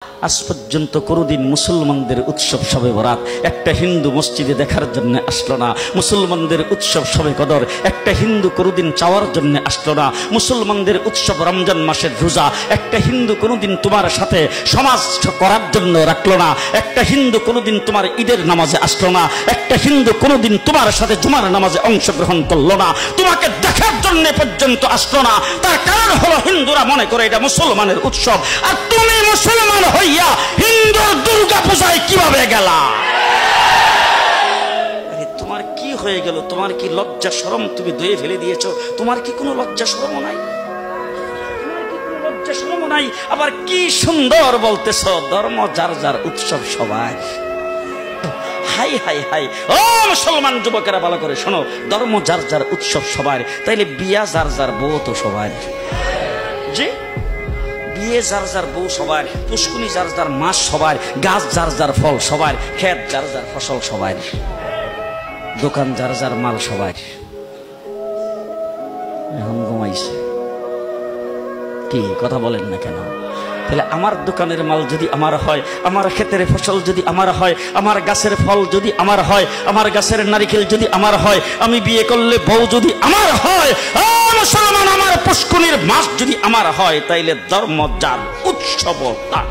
আজ পর্যন্ত কোনোদিন মুসলমানদের উৎসব শবে বরাত একটা হিন্দু মসজিদে দেখার জন্য আসলো না। মুসলমানদের উৎসব শবে কদর একটা হিন্দু কোনোদিন চাওয়ার জন্য আসলো না। মুসলমানদের উৎসব রমজান মাসের রোজা একটা হিন্দু কোনোদিন তোমার সাথে সমাজ করার জন্য রাখলো না। একটা হিন্দু কোনোদিন তোমার ঈদের নামাজে আসলো না। একটা হিন্দু কোনোদিন তোমার সাথে জুমার নামাজে অংশগ্রহণ করলো না। তোমাকে দেখার জন্য পর্যন্ত আসলো না। তার কারণ হলো হিন্দুরা মনে করে এটা মুসলমানের উৎসব, আর তুমি মুসলমান হইয়া হিন্দুর দুর্গা পূজায় কিভাবে গেলা? আরে তোমার কি হয়ে গেল? তোমার কি লজ্জা শরম তুমি ধুয়ে ফেলে দিয়েছো? তোমার কি কোনো লজ্জা শরম নাই? তোমার কি কোনো লজ্জা শরম নাই? আবার কি সুন্দর বলতেছ, ধর্ম যার যার উৎসব সবাই। হাই হাই হাই, ও মুসলমান যুবকেরা ভালো করে শোনো, ধর্ম যার যার উৎসব সবার, তাইলে বিয়া যার যার বউ তো সবার। জি, বিয়ে যার যার বউ সবার, পুষ্কুনি যার যার মাস সবার, গাছ যার যার ফল সবার, ক্ষেত যার যার ফসল সবার, দোকান যার যার মাল সবার। এখন ঘুমাইছে কি কথা বলেন না কেন? তাহলে আমার দোকানের মাল যদি আমার হয়, আমার ক্ষেতের ফসল যদি আমার হয়, আমার গাছের ফল যদি আমার হয়, আমার গাছের নারিকেল যদি আমার হয়, আমি বিয়ে করলে বউ যদি আমার হয়, মুসলমান আমার পুষ্কুনির মাস যদি আমার হয়, তাইলে ধর্ম যার উৎসব তার।